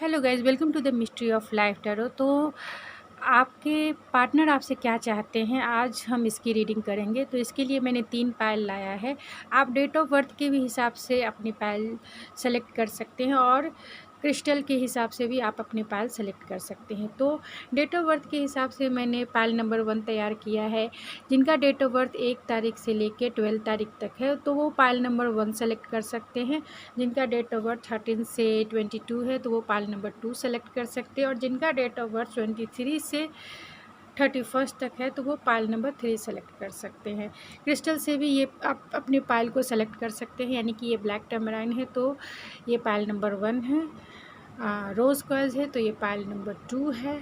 Hello guys, welcome to the mystery of life tarot. तो आपके partner आपसे क्या चाहते हैं, आज हम इसकी रीडिंग करेंगे। तो इसके लिए मैंने 3 पायल लाया है। आप डेट ऑफ बर्थ के भी हिसाब से अपनी पायल सेलेक्ट कर सकते हैं और क्रिस्टल के हिसाब से भी आप अपने पायल सेलेक्ट कर सकते हैं। तो डेट ऑफ बर्थ के हिसाब से मैंने पायल नंबर 1 तैयार किया है। जिनका डेट ऑफ बर्थ 1 तारीख से लेके 12 तारीख तक है तो वो पायल नंबर 1 सेलेक्ट कर सकते हैं। जिनका डेट ऑफ बर्थ 13 से 22 है तो वो पायल नंबर 2 सेलेक्ट कर सकते हैं। और जिनका डेट ऑफ बर्थ 23 से 31 तक है तो वो पायल नंबर 3 सेलेक्ट कर सकते हैं। क्रिस्टल से भी ये आप अपने पायल को सेलेक्ट कर सकते हैं, यानी कि ये ब्लैक टैमराइन है तो ये पायल नंबर 1 है। रोज़ क्वार्ट्ज है तो ये पायल नंबर 2 है।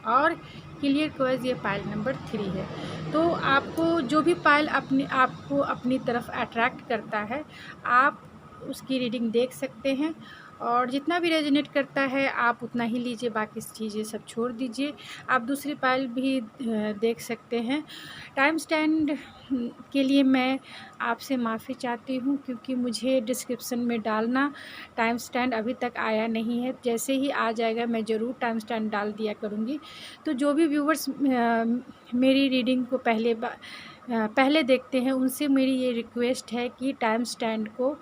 और क्लियर क्वार्ट्ज ये पायल नंबर 3 है। तो आपको जो भी पायल आपको अपनी तरफ अट्रैक्ट करता है, आप उसकी रीडिंग देख सकते हैं। और जितना भी रेजोनेट करता है आप उतना ही लीजिए, बाकी चीज़ें सब छोड़ दीजिए। आप दूसरी पायल भी देख सकते हैं। टाइम स्टैंड के लिए मैं आपसे माफ़ी चाहती हूँ, क्योंकि मुझे डिस्क्रिप्शन में डालना टाइम स्टैंड अभी तक आया नहीं है। जैसे ही आ जाएगा मैं ज़रूर टाइम स्टैंड डाल दिया करूँगी। तो जो भी व्यूवर्स मेरी रीडिंग को पहले देखते हैं, उनसे मेरी ये रिक्वेस्ट है कि टाइम स्टैंड को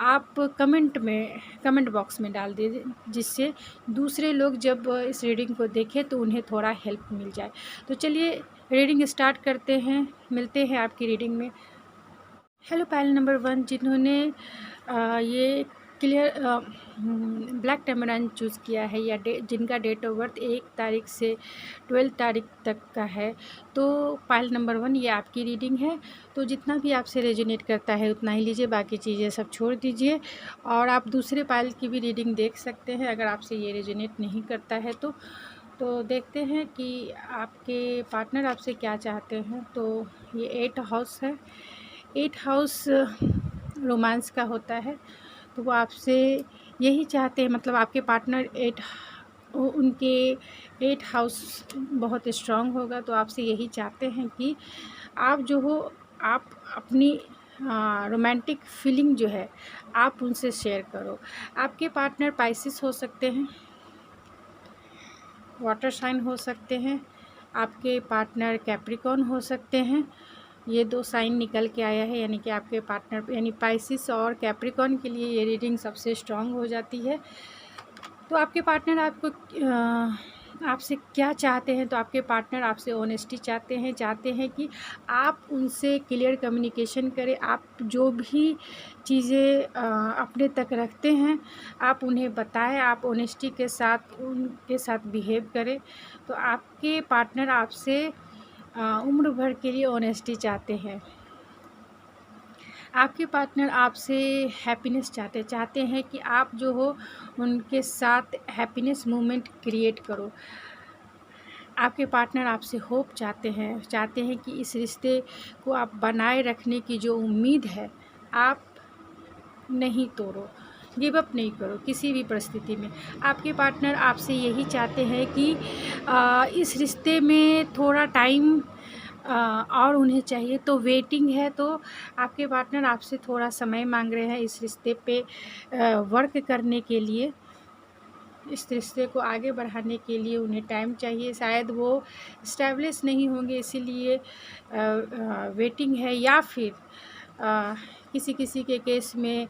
आप कमेंट बॉक्स में डाल दीजिए, जिससे दूसरे लोग जब इस रीडिंग को देखें तो उन्हें थोड़ा हेल्प मिल जाए। तो चलिए रीडिंग स्टार्ट करते हैं, मिलते हैं आपकी रीडिंग में। हेलो पायल नंबर 1, जिन्होंने ये क्लियर ब्लैक टैमराइन चूज़ किया है या जिनका डेट ऑफ बर्थ 1 तारीख से 12 तारीख तक का है, तो पायल नंबर 1 ये आपकी रीडिंग है। तो जितना भी आपसे रेजोनेट करता है उतना ही लीजिए, बाकी चीज़ें सब छोड़ दीजिए। और आप दूसरे पायल की भी रीडिंग देख सकते हैं अगर आपसे ये रेजोनेट नहीं करता है तो देखते हैं कि आपके पार्टनर आपसे क्या चाहते हैं। तो ये 8 हाउस है। 8 हाउस रोमांस का होता है, तो वो आपसे यही चाहते हैं, मतलब आपके पार्टनर उनके 8 हाउस बहुत स्ट्रांग होगा, तो आपसे यही चाहते हैं कि आप जो हो, आप अपनी रोमांटिक फीलिंग जो है आप उनसे शेयर करो। आपके पार्टनर पाइसिस हो सकते हैं, वाटर साइन हो सकते हैं, आपके पार्टनर कैप्रिकॉर्न हो सकते हैं। ये 2 साइन निकल के आया है, यानी कि आपके पार्टनर यानी पाइसिस और कैप्रिकॉर्न के लिए ये रीडिंग सबसे स्ट्रांग हो जाती है। तो आपके पार्टनर आपसे क्या चाहते हैं, तो आपके पार्टनर आपसे ऑनेस्टी चाहते हैं कि आप उनसे क्लियर कम्युनिकेशन करें। आप जो भी चीज़ें अपने तक रखते हैं आप उन्हें बताएं, आप ऑनेस्टी के साथ उनके साथ बिहेव करें। तो आपके पार्टनर आपसे उम्र भर के लिए ऑनेस्टी चाहते हैं। आपके पार्टनर आपसे हैप्पीनेस चाहते हैं कि आप जो हो उनके साथ हैप्पीनेस मोमेंट क्रिएट करो। आपके पार्टनर आपसे होप चाहते हैं कि इस रिश्ते को आप बनाए रखने की जो उम्मीद है आप नहीं तोड़ो, गिव अप नहीं करो किसी भी परिस्थिति में। आपके पार्टनर आपसे यही चाहते हैं कि इस रिश्ते में थोड़ा टाइम और उन्हें चाहिए, तो वेटिंग है। तो आपके पार्टनर आपसे थोड़ा समय मांग रहे हैं इस रिश्ते पे वर्क करने के लिए। इस रिश्ते को आगे बढ़ाने के लिए उन्हें टाइम चाहिए। शायद वो इस्टेब्लिश नहीं होंगे, इसीलिए वेटिंग है। या फिर किसी के केस में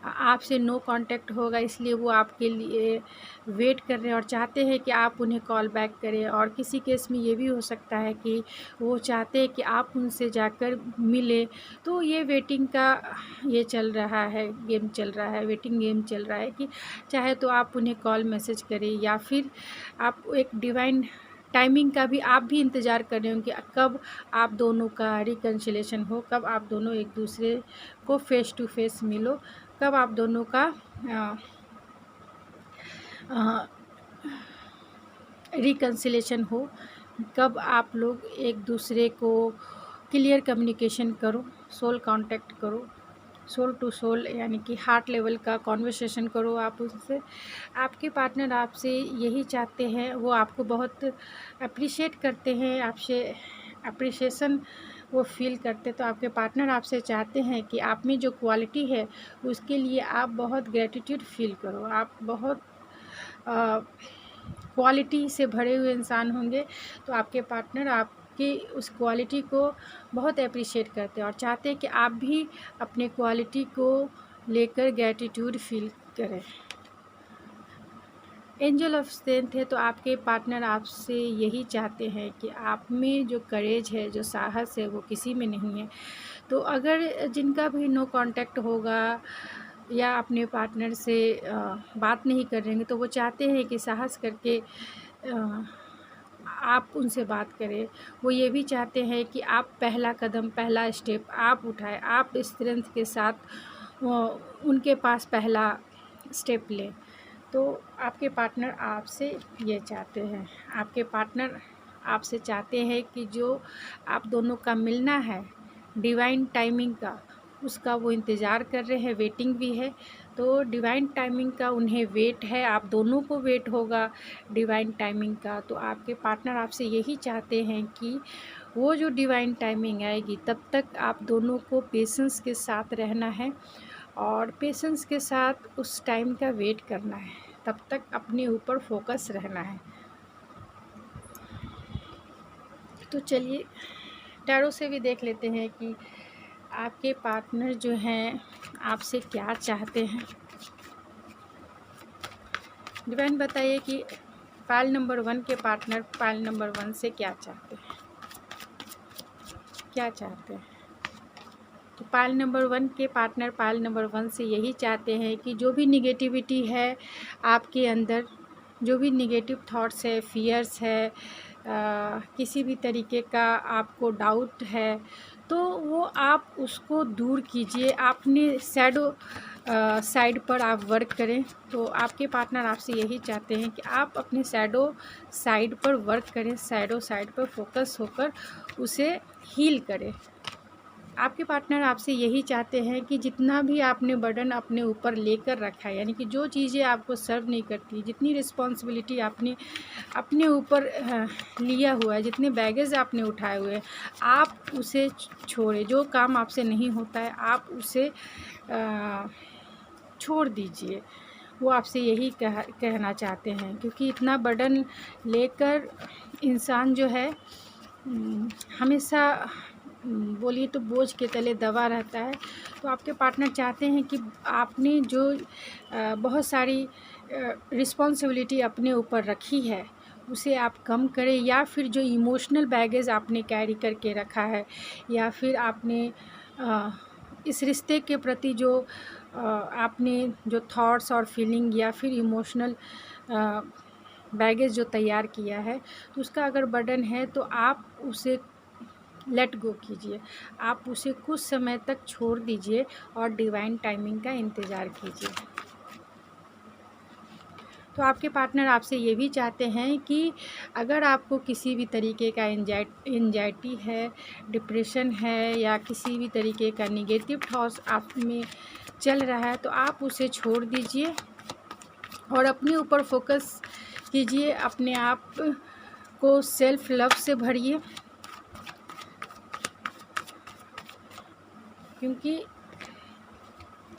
आपसे नो कांटेक्ट होगा, इसलिए वो आपके लिए वेट कर रहे हैं और चाहते हैं कि आप उन्हें कॉल बैक करें। और किसी केस में ये भी हो सकता है कि वो चाहते हैं कि आप उनसे जाकर मिलें। तो ये वेटिंग का ये चल रहा है, गेम चल रहा है, वेटिंग गेम चल रहा है कि चाहे तो आप उन्हें कॉल मैसेज करें, या फिर आप एक डिवाइन टाइमिंग का भी आप भी इंतज़ार कर रहे हो कि कब आप दोनों का रिकन्सिलेशन हो, कब आप दोनों एक दूसरे को फ़ेस टू फेस मिलो, कब आप दोनों का रिकन्सिलेशन हो, कब आप लोग एक दूसरे को क्लियर कम्युनिकेशन करो, सोल कांटेक्ट करो, सोल टू सोल यानी कि हार्ट लेवल का कॉन्वर्सेशन करो आप उनसे। आपके पार्टनर आपसे यही चाहते हैं, वो आपको बहुत अप्रिशिएट करते हैं, आपसे अप्रिशिएशन वो फील करते। तो आपके पार्टनर आपसे चाहते हैं कि आप में जो क्वालिटी है उसके लिए आप बहुत ग्रेटिट्यूड फील करो, आप बहुत क्वालिटी से भरे हुए इंसान होंगे, तो आपके पार्टनर आपकी उस क्वालिटी को बहुत एप्रिशिएट करते हैं और चाहते हैं कि आप भी अपने क्वालिटी को लेकर ग्रैटिट्यूड फील करें। एंजल ऑफ स्ट्रेंथ है, तो आपके पार्टनर आपसे यही चाहते हैं कि आप में जो करेज है, जो साहस है, वो किसी में नहीं है। तो अगर जिनका भी नो कांटेक्ट होगा या अपने पार्टनर से बात नहीं करेंगे, तो वो चाहते हैं कि साहस करके आप उनसे बात करें। वो ये भी चाहते हैं कि आप पहला कदम, पहला स्टेप आप उठाएं, आप स्ट्रेंथ के साथ उनके पास पहला स्टेप लें। तो आपके पार्टनर आपसे ये चाहते हैं। आपके पार्टनर आपसे चाहते हैं कि जो आप दोनों का मिलना है डिवाइन टाइमिंग का, उसका वो इंतज़ार कर रहे हैं, वेटिंग भी है। तो डिवाइन टाइमिंग का उन्हें वेट है, आप दोनों को वेट होगा डिवाइन टाइमिंग का। तो आपके पार्टनर आपसे यही चाहते हैं कि वो जो डिवाइन टाइमिंग आएगी तब तक आप दोनों को पेशेंस के साथ रहना है और पेशेंस के साथ उस टाइम का वेट करना है, तब तक अपने ऊपर फोकस रहना है। तो चलिए टैरो से भी देख लेते हैं कि आपके पार्टनर जो हैं आपसे क्या चाहते हैं। डिवाइन बताइए कि पाइल नंबर 1 के पार्टनर पाइल नंबर 1 से क्या चाहते हैं, क्या चाहते हैं। तो पाइल नंबर 1 के पार्टनर पाइल नंबर 1 से यही चाहते हैं कि जो भी निगेटिविटी है आपके अंदर, जो भी निगेटिव थॉट्स है, फियर्स है, किसी भी तरीके का आपको डाउट है, तो वो आप उसको दूर कीजिए। अपने शैडो साइड पर आप वर्क करें। तो आपके पार्टनर आपसे यही चाहते हैं कि आप अपने शैडो साइड पर वर्क करें, शैडो साइड पर फोकस होकर उसे हील करें। आपके पार्टनर आपसे यही चाहते हैं कि जितना भी आपने बर्डन अपने ऊपर लेकर रखा है, यानी कि जो चीज़ें आपको सर्व नहीं करती, जितनी रिस्पॉन्सिबिलिटी आपने अपने ऊपर लिया हुआ है, जितने बैगेज आपने उठाए हुए हैं, आप उसे छोड़ें। जो काम आपसे नहीं होता है आप उसे छोड़ दीजिए। वो आपसे यही कहना चाहते हैं, क्योंकि इतना बर्डन लेकर इंसान जो है हमेशा बोलिए तो बोझ के तले दबा रहता है। तो आपके पार्टनर चाहते हैं कि आपने जो बहुत सारी रिस्पॉन्सिबिलिटी अपने ऊपर रखी है उसे आप कम करें, या फिर जो इमोशनल बैगेज आपने कैरी करके रखा है, या फिर आपने इस रिश्ते के प्रति जो आपने जो थॉट्स और फीलिंग या फिर इमोशनल बैगेज जो तैयार किया है, तो उसका अगर बर्डन है तो आप उसे लेट गो कीजिए। आप उसे कुछ समय तक छोड़ दीजिए और डिवाइन टाइमिंग का इंतज़ार कीजिए। तो आपके पार्टनर आपसे ये भी चाहते हैं कि अगर आपको किसी भी तरीके का एंजाइटी है, डिप्रेशन है, या किसी भी तरीके का निगेटिव थॉट्स आप में चल रहा है, तो आप उसे छोड़ दीजिए और अपने ऊपर फोकस कीजिए। अपने आप को सेल्फ लव से भरिए, क्योंकि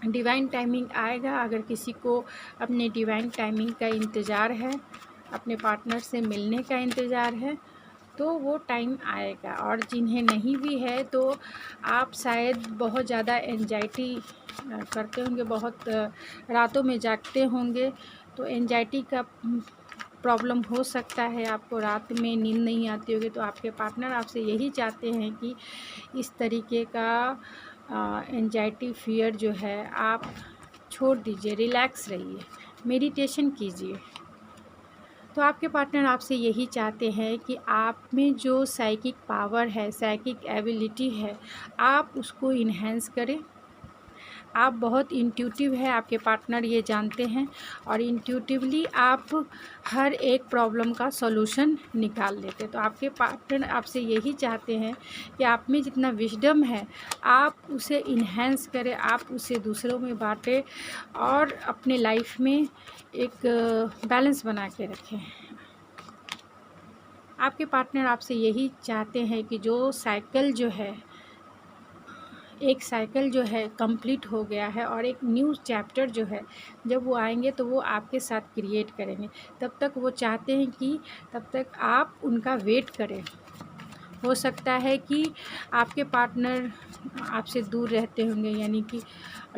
डिवाइन टाइमिंग आएगा। अगर किसी को अपने डिवाइन टाइमिंग का इंतज़ार है, अपने पार्टनर से मिलने का इंतज़ार है, तो वो टाइम आएगा। और जिन्हें नहीं भी है तो आप शायद बहुत ज़्यादा एंजाइटी करते होंगे, बहुत रातों में जागते होंगे, तो एंजाइटी का प्रॉब्लम हो सकता है, आपको रात में नींद नहीं आती होगी। तो आपके पार्टनर आपसे यही चाहते हैं कि इस तरीके का एंजाइटी फियर जो है आप छोड़ दीजिए, रिलैक्स रहिए, मेडिटेशन कीजिए। तो आपके पार्टनर आपसे यही चाहते हैं कि आप में जो साइकिक पावर है, साइकिक एबिलिटी है, आप उसको इन्हेंस करें। आप बहुत इंट्यूटिव है, आपके पार्टनर ये जानते हैं, और इंट्यूटिवली आप हर एक प्रॉब्लम का सॉल्यूशन निकाल लेते हैं। तो आपके पार्टनर आपसे यही चाहते हैं कि आप में जितना विजडम है आप उसे इन्हेंस करें, आप उसे दूसरों में बांटें और अपने लाइफ में एक बैलेंस बना के रखें। आपके पार्टनर आपसे यही चाहते हैं कि जो साइकिल जो है एक साइकिल जो है कंप्लीट हो गया है और एक न्यू चैप्टर जो है जब वो आएंगे तो वो आपके साथ क्रिएट करेंगे। तब तक वो चाहते हैं कि तब तक आप उनका वेट करें। हो सकता है कि आपके पार्टनर आपसे दूर रहते होंगे, यानी कि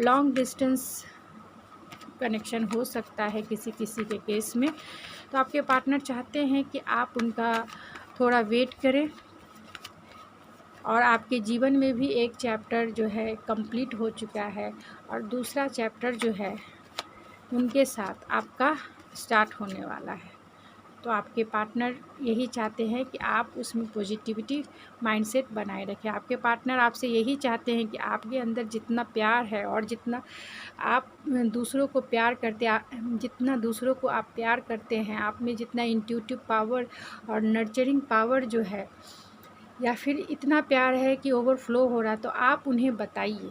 लॉन्ग डिस्टेंस कनेक्शन हो सकता है किसी किसी के केस में। तो आपके पार्टनर चाहते हैं कि आप उनका थोड़ा वेट करें और आपके जीवन में भी एक चैप्टर जो है कंप्लीट हो चुका है और दूसरा चैप्टर जो है उनके साथ आपका स्टार्ट होने वाला है। तो आपके पार्टनर यही चाहते हैं कि आप उसमें पॉजिटिविटी माइंडसेट बनाए रखें। आपके पार्टनर आपसे यही चाहते हैं कि आपके अंदर जितना प्यार है और जितना आप दूसरों को प्यार करते जितना दूसरों को आप प्यार करते हैं, आप में जितना इंट्यूटिव पावर और नर्चरिंग पावर जो है, या फिर इतना प्यार है कि ओवरफ्लो हो रहा, तो आप उन्हें बताइए।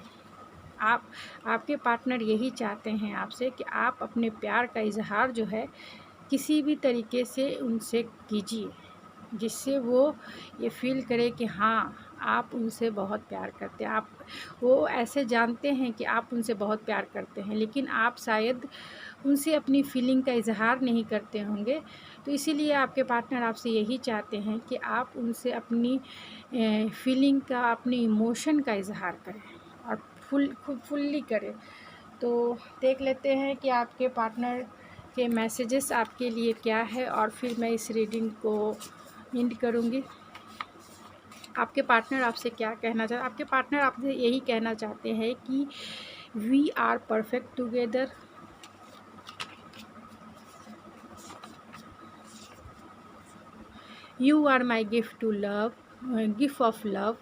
आपके पार्टनर यही चाहते हैं आपसे कि आप अपने प्यार का इजहार जो है किसी भी तरीके से उनसे कीजिए, जिससे वो ये फ़ील करे कि हाँ, आप उनसे बहुत प्यार करते हैं। आप वो ऐसे जानते हैं कि आप उनसे बहुत प्यार करते हैं, लेकिन आप शायद उनसे अपनी फ़ीलिंग का इज़हार नहीं करते होंगे। तो इसीलिए आपके पार्टनर आपसे यही चाहते हैं कि आप उनसे अपनी फ़ीलिंग का, अपने इमोशन का इज़हार करें और फुल्ली करें। तो देख लेते हैं कि आपके पार्टनर के मैसेजेस आपके लिए क्या है और फिर मैं इस रीडिंग को एंड करूँगी। आपके पार्टनर आपसे क्या कहना चाहते हैं? आपके पार्टनर आपसे यही कहना चाहते हैं कि we are perfect together. You are my gift to love, gift of love,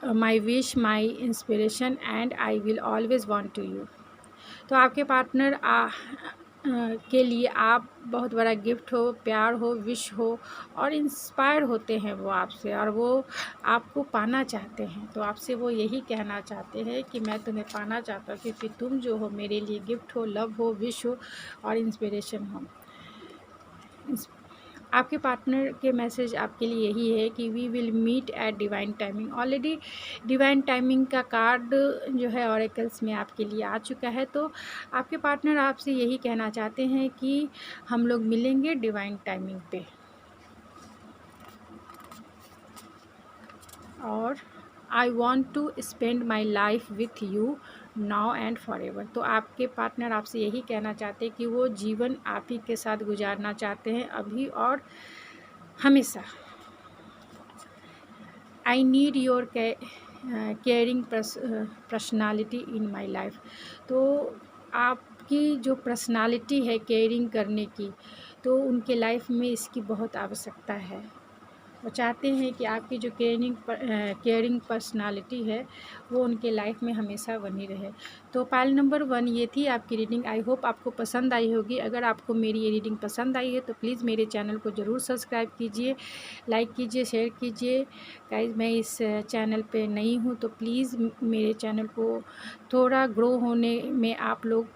my wish, my inspiration and I will always want to you. तो आपके पार्टनर के लिए आप बहुत बड़ा गिफ्ट हो, प्यार हो, विश हो और इंस्पायर होते हैं वो आपसे, और वो आपको पाना चाहते हैं। तो आपसे वो यही कहना चाहते हैं कि मैं तुम्हें पाना चाहता हूँ, क्योंकि तुम जो हो मेरे लिए गिफ्ट हो, लव हो, विश हो और इंस्पिरेशन हो। आपके पार्टनर के मैसेज आपके लिए यही है कि we will meet at divine timing. Already divine timing का कार्ड जो है ऑरेकल्स में आपके लिए आ चुका है। तो आपके पार्टनर आपसे यही कहना चाहते हैं कि हम लोग मिलेंगे डिवाइन टाइमिंग पे, और I want to spend my life with you now and forever. तो आपके पार्टनर आपसे यही कहना चाहते हैं कि वो जीवन आप ही के साथ गुजारना चाहते हैं, अभी और हमेशा। I need your caring personality in my life. तो आपकी जो पर्सनालिटी है केयरिंग करने की, तो उनके लाइफ में इसकी बहुत आवश्यकता है। वो चाहते हैं कि आपकी जो केयरिंग पर्सनालिटी है वो उनके लाइफ में हमेशा बनी रहे। तो पाइल नंबर 1 ये थी आपकी रीडिंग। आई होप आपको पसंद आई होगी। अगर आपको मेरी ये रीडिंग पसंद आई है तो प्लीज़ मेरे चैनल को ज़रूर सब्सक्राइब कीजिए, लाइक कीजिए, शेयर कीजिए। गाइस, मैं इस चैनल पे नई हूँ, तो प्लीज़ मेरे चैनल को थोड़ा ग्रो होने में आप लोग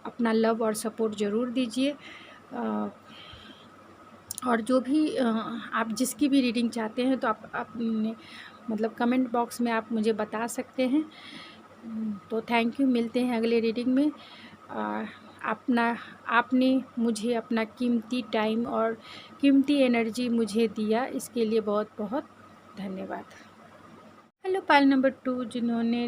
अपना लव और सपोर्ट ज़रूर दीजिए। और जो भी आप जिसकी भी रीडिंग चाहते हैं तो आप अपने मतलब कमेंट बॉक्स में आप मुझे बता सकते हैं। तो थैंक यू, मिलते हैं अगले रीडिंग में। आपने मुझे अपना कीमती टाइम और कीमती एनर्जी मुझे दिया, इसके लिए बहुत बहुत धन्यवाद। हेलो पाइल नंबर 2, जिन्होंने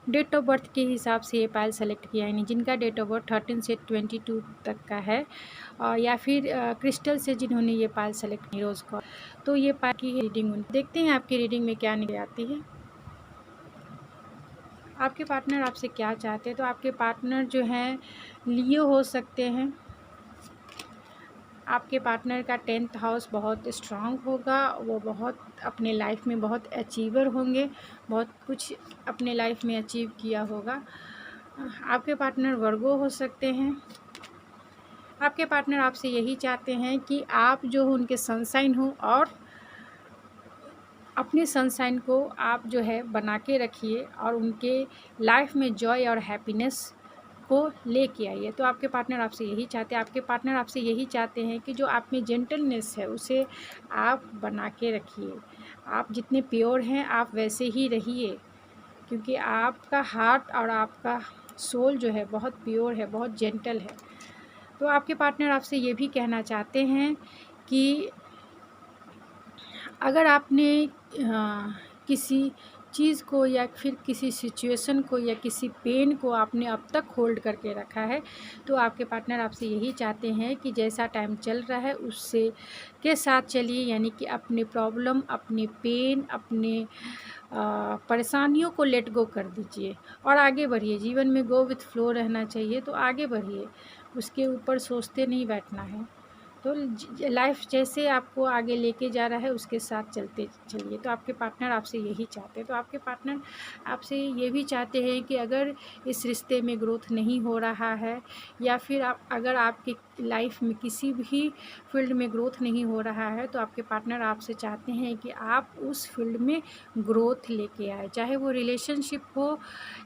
डेट ऑफ बर्थ के हिसाब से ये पाइल सेलेक्ट किया, यानी जिनका डेट ऑफ बर्थ 13 से 22 तक का है, या फिर क्रिस्टल से जिन्होंने ये पाइल सेलेक्ट की रोज़ को, तो ये पाइल की रीडिंग देखते हैं आपकी रीडिंग में क्या निकल आती है। आपके पार्टनर आपसे क्या चाहते हैं? तो आपके पार्टनर जो हैं लियो हो सकते हैं। आपके पार्टनर का 10th हाउस बहुत स्ट्रांग होगा, वो बहुत अपने लाइफ में बहुत अचीवर होंगे, बहुत कुछ अपने लाइफ में अचीव किया होगा। आपके पार्टनर वर्गो हो सकते हैं। आपके पार्टनर आपसे यही चाहते हैं कि आप जो हो उनके सनशाइन हो, और अपने सनशाइन को आप जो है बना के रखिए और उनके लाइफ में जॉय और हैप्पीनेस को लेके आइए। तो आपके पार्टनर आपसे यही चाहते हैं। आपके पार्टनर आपसे यही चाहते हैं कि जो आप में जेंटलनेस है उसे आप बना के रखिए। आप जितने प्योर हैं आप वैसे ही रहिए, क्योंकि आपका हार्ट और आपका सोल जो है बहुत प्योर है, बहुत जेंटल है। तो आपके पार्टनर आपसे ये भी कहना चाहते हैं कि अगर आपने किसी चीज़ को या फिर किसी सिचुएशन को या किसी पेन को आपने अब तक होल्ड करके रखा है, तो आपके पार्टनर आपसे यही चाहते हैं कि जैसा टाइम चल रहा है उससे के साथ चलिए, यानी कि अपने प्रॉब्लम, अपने पेन, अपने परेशानियों को लेट गो कर दीजिए और आगे बढ़िए। जीवन में गो विथ फ्लो रहना चाहिए, तो आगे बढ़िए, उसके ऊपर सोचते नहीं बैठना है। तो लाइफ जैसे आपको आगे लेके जा रहा है उसके साथ चलते चलिए। तो आपके पार्टनर आपसे यही चाहते हैं। तो आपके पार्टनर आपसे ये भी चाहते हैं कि अगर इस रिश्ते में ग्रोथ नहीं हो रहा है या फिर अगर आपकी लाइफ में किसी भी फील्ड में ग्रोथ नहीं हो रहा है, तो आपके पार्टनर आपसे चाहते हैं कि आप उस फील्ड में ग्रोथ लेके आए, चाहे वो रिलेशनशिप हो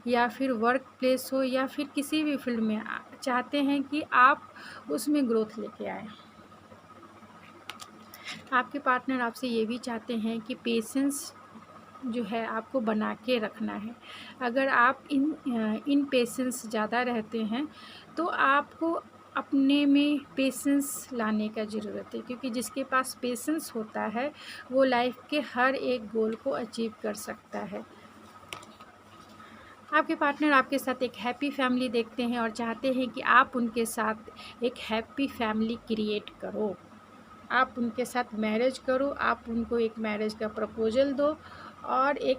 या फिर वर्क प्लेस हो या फिर किसी भी फील्ड में चाहते हैं कि आप उसमें ग्रोथ लेके आए। आपके पार्टनर आपसे ये भी चाहते हैं कि पेशेंस जो है आपको बना के रखना है। अगर आप इन पेशेंस ज़्यादा रहते हैं तो आपको अपने में पेशेंस लाने का ज़रूरत है, क्योंकि जिसके पास पेशेंस होता है वो लाइफ के हर एक गोल को अचीव कर सकता है। आपके पार्टनर आपके साथ एक हैप्पी फैमिली देखते हैं और चाहते हैं कि आप उनके साथ एक हैप्पी फैमिली क्रिएट करो, आप उनके साथ मैरिज करो, आप उनको एक मैरिज का प्रपोजल दो और एक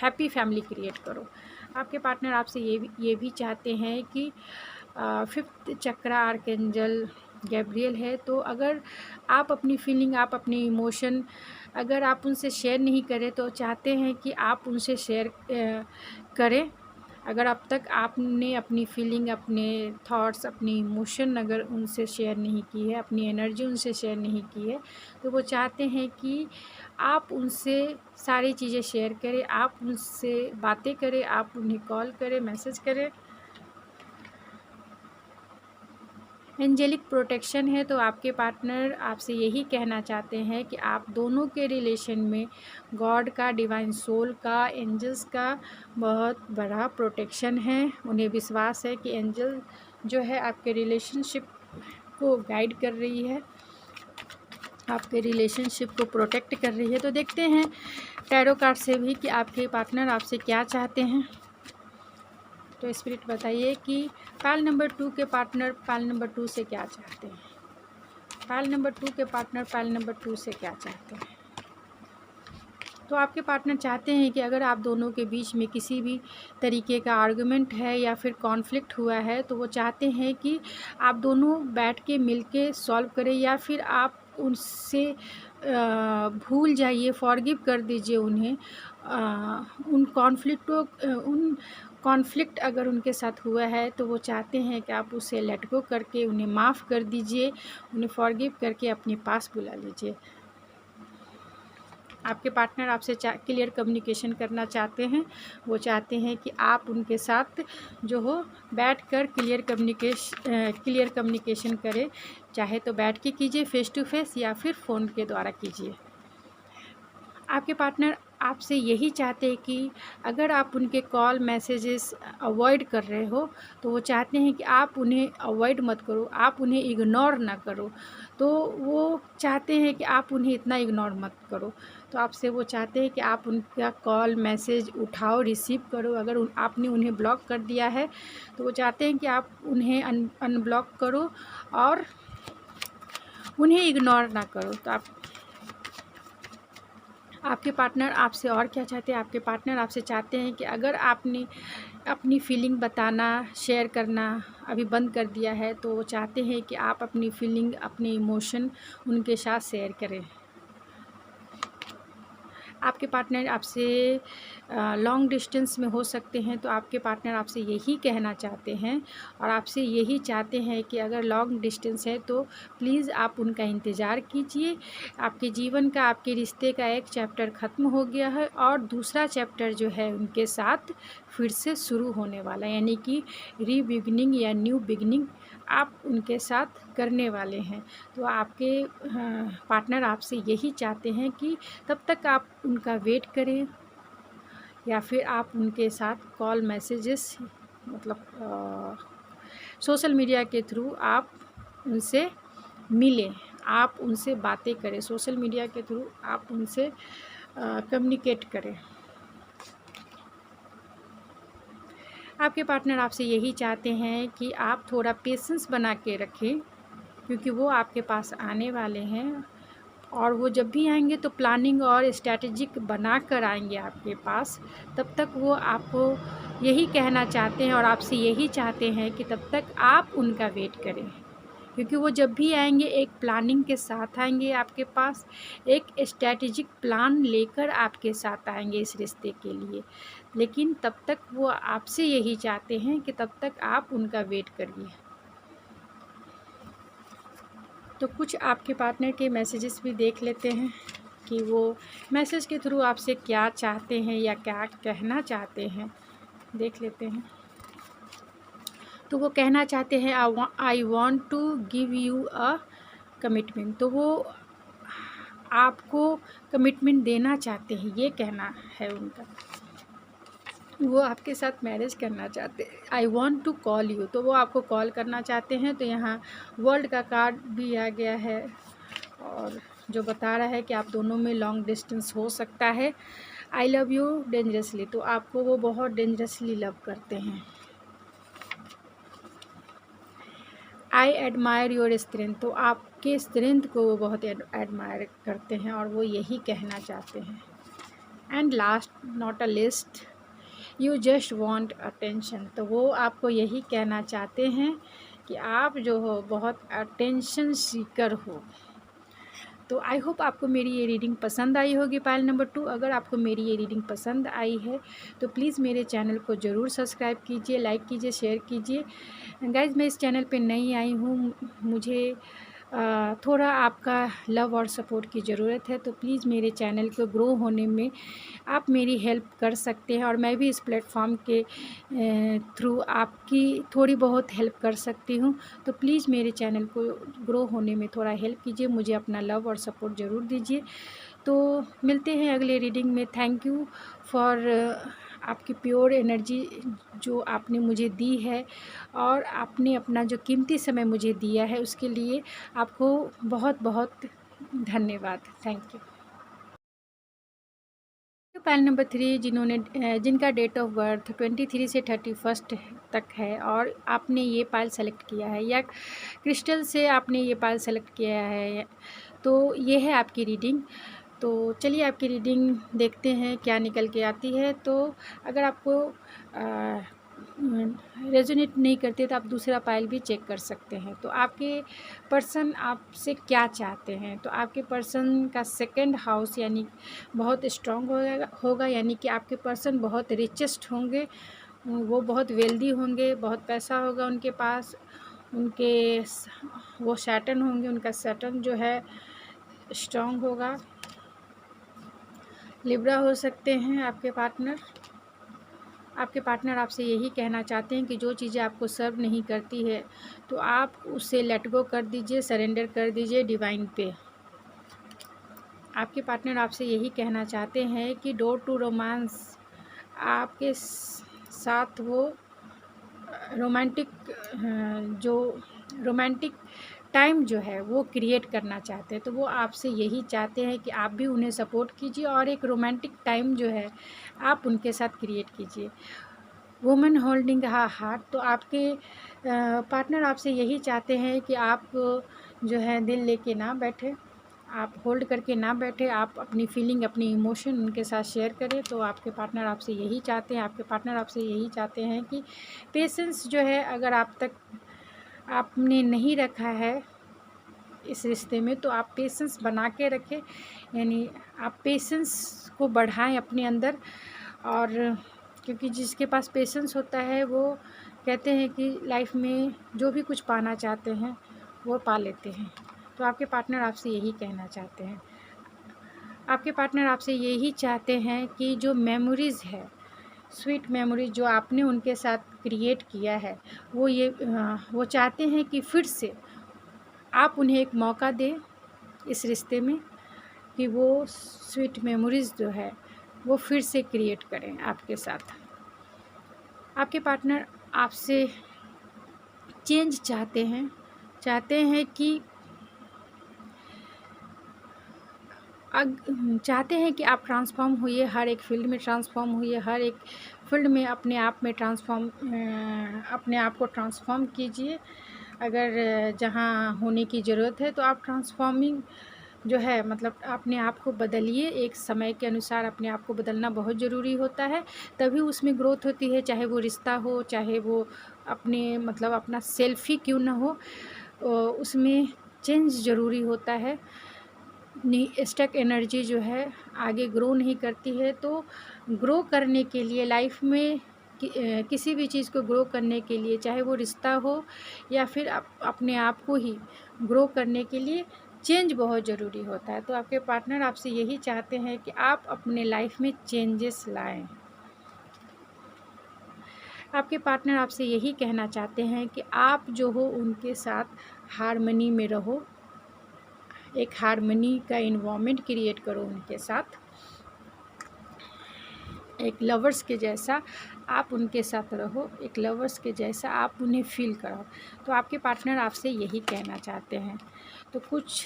हैप्पी फैमिली क्रिएट करो। आपके पार्टनर आपसे ये भी चाहते हैं कि फिफ्थ चक्रा आर्कएंजल गैब्रियल है, तो अगर आप अपनी फीलिंग, आप अपनी इमोशन अगर आप उनसे शेयर नहीं करें तो चाहते हैं कि आप उनसे शेयर करें। अगर अब तक आपने अपनी फीलिंग, अपने थॉट्स, अपनी इमोशन अगर उनसे शेयर नहीं की है, अपनी एनर्जी उनसे शेयर नहीं की है, तो वो चाहते हैं कि आप उनसे सारी चीज़ें शेयर करें, आप उनसे बातें करें, आप उन्हें कॉल करें, मैसेज करें। एंजेलिक प्रोटेक्शन है, तो आपके पार्टनर आपसे यही कहना चाहते हैं कि आप दोनों के रिलेशन में गॉड का, डिवाइन सोल का, एंजल्स का बहुत बड़ा प्रोटेक्शन है। उन्हें विश्वास है कि एंजल जो है आपके रिलेशनशिप को गाइड कर रही है, आपके रिलेशनशिप को प्रोटेक्ट कर रही है। तो देखते हैं टैरो कार्ड से भी कि आपके पार्टनर आपसे क्या चाहते हैं। तो स्पिरिट बताइए कि पाइल नंबर 2 के पार्टनर पाइल नंबर 2 से क्या चाहते हैं। पाइल नंबर 2 के पार्टनर पाइल नंबर 2 से क्या चाहते हैं। तो आपके पार्टनर चाहते हैं कि अगर आप दोनों के बीच में किसी भी तरीके का आर्गुमेंट है या फिर कॉन्फ्लिक्ट हुआ है, तो वो चाहते हैं कि आप दोनों बैठ के मिल के सॉल्व करें या फिर आप उनसे भूल जाइए, फॉरगिव कर दीजिए उन्हें। उन कॉन्फ्लिक्ट अगर उनके साथ हुआ है तो वो चाहते हैं कि आप उसे लेट गो करके उन्हें माफ़ कर दीजिए, उन्हें फॉरगिव करके अपने पास बुला लीजिए। आपके पार्टनर आपसे क्लियर कम्युनिकेशन करना चाहते हैं। वो चाहते हैं कि आप उनके साथ जो हो बैठकर क्लियर कम्युनिकेशन करें, चाहे तो बैठ के कीजिए फेस टू फेस या फिर फ़ोन के द्वारा कीजिए। आपके पार्टनर आपसे यही चाहते हैं कि अगर आप उनके कॉल मैसेजेस अवॉइड कर रहे हो, तो वो चाहते हैं कि आप उन्हें अवॉइड मत करो, आप उन्हें इग्नोर ना करो। तो वो चाहते हैं कि आप उन्हें इतना इग्नोर मत करो। तो आपसे वो चाहते हैं कि आप उनका कॉल मैसेज उठाओ, रिसीव करो। अगर आपने उन्हें ब्लॉक कर दिया है तो वो चाहते हैं कि आप उन्हें अनब्लॉक करो और उन्हें इग्नोर ना करो। तो आपके पार्टनर आपसे और क्या चाहते हैं। आपके पार्टनर आपसे चाहते हैं कि अगर आपने अपनी फीलिंग बताना, शेयर करना अभी बंद कर दिया है, तो वो चाहते हैं कि आप अपनी फीलिंग, अपने इमोशन उनके साथ शेयर करें। आपके पार्टनर आपसे लॉन्ग डिस्टेंस में हो सकते हैं, तो आपके पार्टनर आपसे यही कहना चाहते हैं और आपसे यही चाहते हैं कि अगर लॉन्ग डिस्टेंस है तो प्लीज़ आप उनका इंतज़ार कीजिए। आपके जीवन का, आपके रिश्ते का एक चैप्टर ख़त्म हो गया है और दूसरा चैप्टर जो है उनके साथ फिर से शुरू होने वाला है, यानी कि रीबिगिनिंग या न्यू बिगिनिंग आप उनके साथ करने वाले हैं। तो आपके पार्टनर आपसे यही चाहते हैं कि तब तक आप उनका वेट करें, या फिर आप उनके साथ कॉल मैसेजेस मतलब सोशल मीडिया के थ्रू आप उनसे मिलें, आप उनसे बातें करें, सोशल मीडिया के थ्रू आप उनसे कम्युनिकेट करें। आपके पार्टनर आपसे यही चाहते हैं कि आप थोड़ा पेशेंस बना के रखें, क्योंकि वो आपके पास आने वाले हैं और वो जब भी आएंगे तो प्लानिंग और स्ट्रैटेजिक बना कर आएंगे आपके पास। तब तक वो आपको यही कहना चाहते हैं और आपसे यही चाहते हैं कि तब तक आप उनका वेट करें, क्योंकि वो जब भी आएंगे एक प्लानिंग के साथ आएंगे आपके पास, एक स्ट्रैटेजिक प्लान लेकर आपके साथ आएंगे इस रिश्ते के लिए। लेकिन तब तक वो आपसे यही चाहते हैं कि तब तक आप उनका वेट करिए। तो कुछ आपके पार्टनर के मैसेजेस भी देख लेते हैं कि वो मैसेज के थ्रू आपसे क्या चाहते हैं या क्या कहना चाहते हैं, देख लेते हैं। तो वो कहना चाहते हैं I want to give you a commitment. तो वो आपको कमिटमेंट देना चाहते हैं, ये कहना है उनका। वो आपके साथ मैरिज करना चाहते हैं। I want to call you, तो वो आपको कॉल करना चाहते हैं। तो यहाँ वर्ल्ड का कार्ड भी आ गया है और जो बता रहा है कि आप दोनों में लॉन्ग डिस्टेंस हो सकता है। आई लव यू डेंजरसली, तो आपको वो बहुत डेंजरसली लव करते हैं। आई एडमायर योर स्ट्रेंथ, तो आपके स्ट्रेंथ को वो बहुत एडमायर करते हैं और वो यही कहना चाहते हैं। And last not a list, you just want attention, तो वो आपको यही कहना चाहते हैं कि आप जो हो बहुत अटेंशन सीकर हो। तो आई होप आपको मेरी ये रीडिंग पसंद आई होगी पायल नंबर 2। अगर आपको मेरी ये रीडिंग पसंद आई है तो प्लीज़ मेरे चैनल को ज़रूर सब्सक्राइब कीजिए, लाइक कीजिए, शेयर कीजिए। गाइज़ मैं इस चैनल पे नई आई हूँ, मुझे थोड़ा आपका लव और सपोर्ट की ज़रूरत है। तो प्लीज़ मेरे चैनल को ग्रो होने में आप मेरी हेल्प कर सकते हैं और मैं भी इस प्लेटफॉर्म के थ्रू आपकी थोड़ी बहुत हेल्प कर सकती हूँ। तो प्लीज़ मेरे चैनल को ग्रो होने में थोड़ा हेल्प कीजिए, मुझे अपना लव और सपोर्ट ज़रूर दीजिए। तो मिलते हैं अगले रीडिंग में। थैंक यू फॉर आपकी प्योर एनर्जी जो आपने मुझे दी है और आपने अपना जो कीमती समय मुझे दिया है उसके लिए आपको बहुत बहुत धन्यवाद। Thank you. पायल नंबर 3 जिनका डेट ऑफ बर्थ 23 से 31 तक है और आपने ये पायल सेलेक्ट किया है या क्रिस्टल से आपने ये पायल सेलेक्ट किया है, तो ये है आपकी रीडिंग। तो चलिए आपकी रीडिंग देखते हैं क्या निकल के आती है। तो अगर आपको रेजोनेट नहीं करते तो आप दूसरा पायल भी चेक कर सकते हैं। तो आपके पर्सन आपसे क्या चाहते हैं, तो आपके पर्सन का सेकंड हाउस यानी बहुत स्ट्रॉन्ग होगा, यानी कि आपके पर्सन बहुत रिचेस्ट होंगे, वो बहुत वेल्दी होंगे, बहुत पैसा होगा उनके पास, उनके वो सैटर्न होंगे, उनका सैटर्न जो है स्ट्रॉन्ग होगा। लिब्रा हो सकते हैं आपके पार्टनर। आपके पार्टनर आपसे यही कहना चाहते हैं कि जो चीज़ें आपको सर्व नहीं करती है तो आप उसे लेट गो कर दीजिए, सरेंडर कर दीजिए डिवाइन पे। आपके पार्टनर आपसे यही कहना चाहते हैं कि डोर टू रोमांस, आपके साथ वो रोमांटिक जो रोमांटिक टाइम जो है वो क्रिएट करना चाहते हैं। तो वो आपसे यही चाहते हैं कि आप भी उन्हें सपोर्ट कीजिए और एक रोमांटिक टाइम जो है आप उनके साथ क्रिएट कीजिए। वुमेन होल्डिंग हार्ट, तो आपके पार्टनर आपसे यही चाहते हैं कि आप जो है दिल लेके ना बैठे, आप होल्ड करके ना बैठे, आप अपनी फीलिंग, अपनी इमोशन उनके साथ शेयर करें। तो आपके पार्टनर आपसे यही चाहते हैं, आपके पार्टनर आपसे यही चाहते हैं कि पेशेंस जो है अगर आप तक आपने नहीं रखा है इस रिश्ते में तो आप पेशेंस बना के रखें, यानी आप पेशेंस को बढ़ाएं अपने अंदर। और क्योंकि जिसके पास पेशेंस होता है वो कहते हैं कि लाइफ में जो भी कुछ पाना चाहते हैं वो पा लेते हैं। तो आपके पार्टनर आपसे यही कहना चाहते हैं। आपके पार्टनर आपसे यही चाहते हैं कि जो मेमोरीज़ है, स्वीट मेमोरीज जो आपने उनके साथ क्रिएट किया है, वो चाहते हैं कि फिर से आप उन्हें एक मौका दें इस रिश्ते में, कि वो स्वीट मेमोरीज़ जो है वो फिर से क्रिएट करें आपके साथ। आपके पार्टनर आपसे चेंज चाहते हैं कि चाहते हैं कि आप ट्रांसफ़ॉर्म होइए, हर एक फ़ील्ड में ट्रांसफ़ॉर्म होइए, हर एक फ़ील्ड में अपने आप में अपने आप को ट्रांसफ़ॉर्म कीजिए। अगर जहाँ होने की ज़रूरत है तो आप ट्रांसफ़ॉर्मिंग जो है मतलब अपने आप को बदलिए। एक समय के अनुसार अपने आप को बदलना बहुत ज़रूरी होता है, तभी उसमें ग्रोथ होती है। चाहे वो रिश्ता हो, चाहे वो अपने मतलब अपना सेल्फ़ ही क्यों ना हो, उसमें चेंज ज़रूरी होता है। स्टक एनर्जी जो है आगे ग्रो नहीं करती है। तो ग्रो करने के लिए लाइफ में किसी भी चीज़ को ग्रो करने के लिए, चाहे वो रिश्ता हो या फिर अपने आप को ही ग्रो करने के लिए चेंज बहुत ज़रूरी होता है। तो आपके पार्टनर आपसे यही चाहते हैं कि आप अपने लाइफ में चेंजेस लाएं। आपके पार्टनर आपसे यही कहना चाहते हैं कि आप जो हो उनके साथ हार्मनी में रहो, एक हार्मनी का इन्वायरमेंट क्रिएट करो उनके साथ, एक लवर्स के जैसा आप उनके साथ रहो, एक लवर्स के जैसा आप उन्हें फील करो। तो आपके पार्टनर आपसे यही कहना चाहते हैं। तो कुछ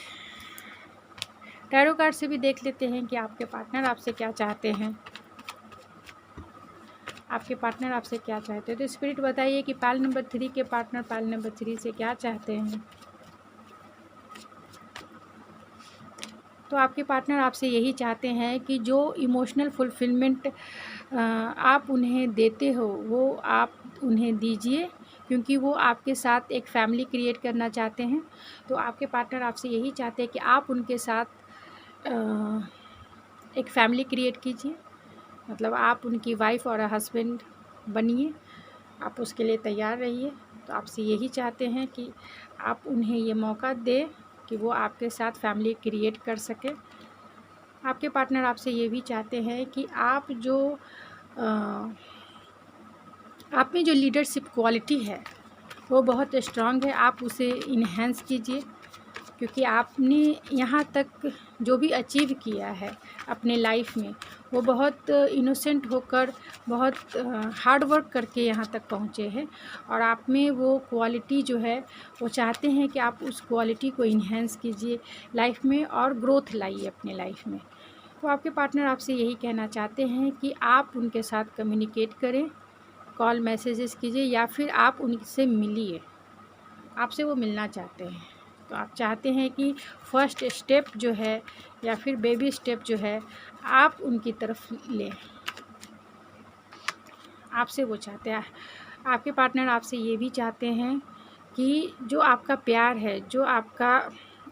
टैरो कार्ड से भी देख लेते हैं कि आपके पार्टनर आपसे क्या चाहते हैं। आपके पार्टनर आपसे क्या चाहते हैं। तो स्पिरिट बताइए कि पाइल नंबर 3 के पार्टनर पाइल नंबर 3 से क्या चाहते हैं। तो आपके पार्टनर आपसे यही चाहते हैं कि जो इमोशनल फुलफिलमेंट आप उन्हें देते हो वो आप उन्हें दीजिए, क्योंकि वो आपके साथ एक फैमिली क्रिएट करना चाहते हैं। तो आपके पार्टनर आपसे यही चाहते हैं कि आप उनके साथ एक फैमिली क्रिएट कीजिए, मतलब आप उनकी वाइफ और हस्बैंड बनिए, आप उसके लिए तैयार रहिए। तो आपसे यही चाहते हैं कि आप उन्हें ये मौका दें कि वो आपके साथ फैमिली क्रिएट कर सके। आपके पार्टनर आपसे ये भी चाहते हैं कि आप आप में जो लीडरशिप क्वालिटी है वो बहुत स्ट्रांग है, आप उसे इन्हेंस कीजिए, क्योंकि आपने यहाँ तक जो भी अचीव किया है अपने लाइफ में वो बहुत इनोसेंट होकर, बहुत हार्ड वर्क करके यहाँ तक पहुँचे हैं। और आप में वो क्वालिटी जो है वो चाहते हैं कि आप उस क्वालिटी को इन्हेंस कीजिए लाइफ में और ग्रोथ लाइए अपने लाइफ में। तो आपके पार्टनर आपसे यही कहना चाहते हैं कि आप उनके साथ कम्युनिकेट करें, कॉल मैसेजेस कीजिए या फिर आप उनसे मिलिए, आपसे वो मिलना चाहते हैं। तो आप चाहते हैं कि फर्स्ट स्टेप जो है या फिर बेबी स्टेप जो है आप उनकी तरफ लें, आपसे वो चाहते हैं। आपके पार्टनर आपसे ये भी चाहते हैं कि जो आपका प्यार है, जो आपका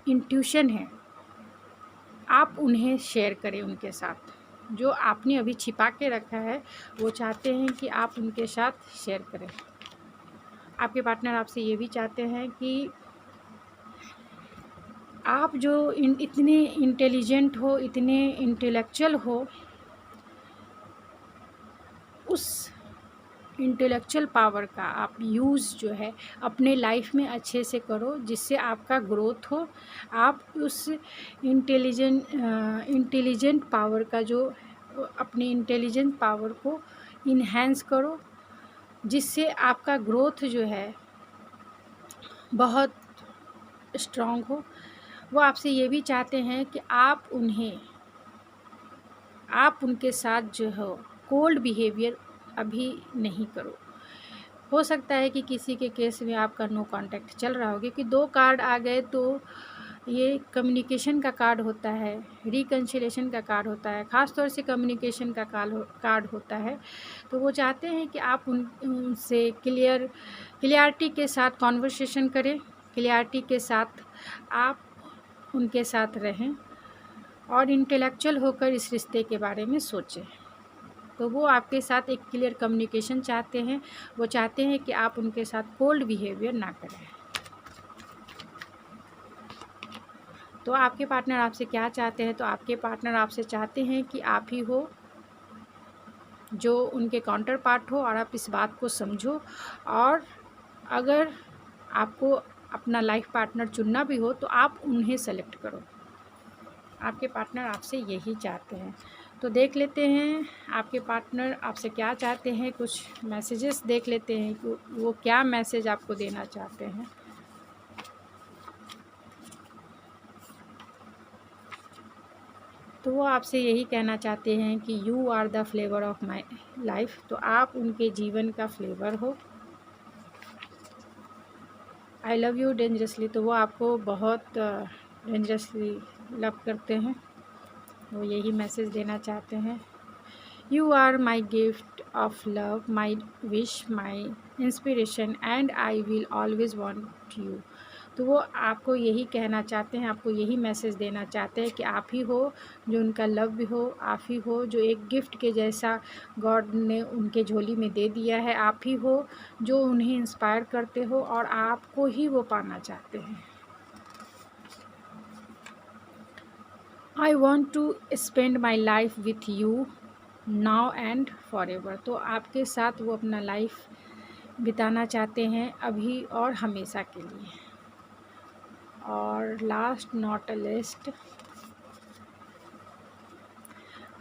इंट्यूशन है, आप उन्हें शेयर करें उनके साथ। जो आपने अभी छिपा के रखा है वो चाहते हैं कि आप उनके साथ शेयर करें। आपके पार्टनर आपसे ये भी चाहते हैं कि आप जो इतने इंटेलिजेंट हो, इतने इंटेलेक्चुअल हो, उस इंटेलेक्चुअल पावर का आप यूज़ जो है अपने लाइफ में अच्छे से करो, जिससे आपका ग्रोथ हो। आप उस इंटेलिजेंट पावर का जो अपने इंटेलिजेंट पावर को इन्हेंस करो, जिससे आपका ग्रोथ जो है बहुत स्ट्रॉन्ग हो। वो आपसे ये भी चाहते हैं कि आप उनके साथ जो हो कोल्ड बिहेवियर अभी नहीं करो। हो सकता है कि किसी के केस में आपका नो कांटेक्ट चल रहा हो, क्योंकि 2 कार्ड आ गए तो ये कम्युनिकेशन का कार्ड होता है, रिकन्सिलिएशन का कार्ड होता है, ख़ास तौर से कम्युनिकेशन का कार्ड होता है। तो वो चाहते हैं कि आप उनसे क्लियरिटी के साथ कॉन्वर्सेशन करें, क्लियरिटी के साथ आप उनके साथ रहें और इंटेलेक्चुअल होकर इस रिश्ते के बारे में सोचें। तो वो आपके साथ एक क्लियर कम्युनिकेशन चाहते हैं। वो चाहते हैं कि आप उनके साथ कोल्ड बिहेवियर ना करें। तो आपके पार्टनर आपसे क्या चाहते हैं। तो आपके पार्टनर आपसे चाहते हैं कि आप ही हो जो उनके काउंटर पार्ट हो और आप इस बात को समझो। और अगर आपको अपना लाइफ पार्टनर चुनना भी हो तो आप उन्हें सेलेक्ट करो। आपके पार्टनर आपसे यही चाहते हैं। तो देख लेते हैं आपके पार्टनर आपसे क्या चाहते हैं, कुछ मैसेजेस देख लेते हैं कि वो क्या मैसेज आपको देना चाहते हैं। तो वो आपसे यही कहना चाहते हैं कि you are the flavour of my life, तो आप उनके जीवन का फ्लेवर हो। आई लव यू डेंजरसली, तो वो आपको बहुत डेंजरसली लव करते हैं, वो यही मैसेज देना चाहते हैं। You are my gift of love, my wish, my inspiration and I will always want you. तो वो आपको यही कहना चाहते हैं, आपको यही मैसेज देना चाहते हैं कि आप ही हो जो उनका लव भी हो, आप ही हो जो एक गिफ्ट के जैसा गॉड ने उनके झोली में दे दिया है, आप ही हो जो उन्हें इंस्पायर करते हो और आपको ही वो पाना चाहते हैं। I want to spend my life with you now and forever, तो आपके साथ वो अपना लाइफ बिताना चाहते हैं अभी और हमेशा के लिए। और last not a list,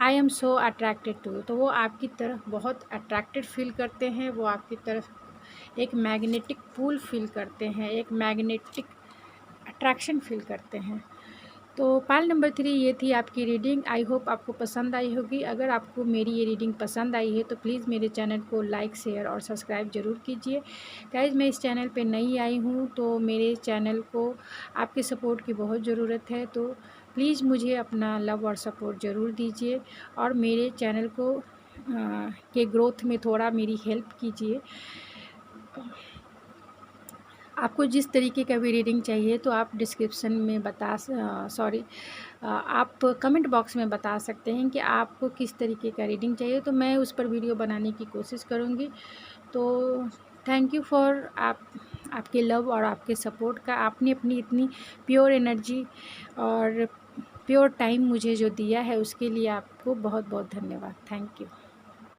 I am so attracted to, तो वो आपकी तरफ बहुत अट्रैक्टेड फील करते हैं, वो आपकी तरफ एक मैग्नेटिक पुल फील करते हैं, एक मैग्नेटिक अट्रैक्शन फील करते हैं। तो पाइल नंबर 3 ये थी आपकी रीडिंग। आई होप आपको पसंद आई होगी। अगर आपको मेरी ये रीडिंग पसंद आई है तो प्लीज़ मेरे चैनल को लाइक, शेयर और सब्सक्राइब ज़रूर कीजिए। गाइज मैं इस चैनल पे नई आई हूँ तो मेरे चैनल को आपके सपोर्ट की बहुत ज़रूरत है, तो प्लीज़ मुझे अपना लव और सपोर्ट ज़रूर दीजिए और मेरे चैनल को के ग्रोथ में थोड़ा मेरी हेल्प कीजिए। आपको जिस तरीके का भी रीडिंग चाहिए तो आप डिस्क्रिप्शन में आप कमेंट बॉक्स में बता सकते हैं कि आपको किस तरीके का रीडिंग चाहिए, तो मैं उस पर वीडियो बनाने की कोशिश करूँगी। तो थैंक यू फॉर आपके लव और आपके सपोर्ट का। आपने अपनी इतनी प्योर एनर्जी और प्योर टाइम मुझे जो दिया है उसके लिए आपको बहुत बहुत धन्यवाद। Thank you.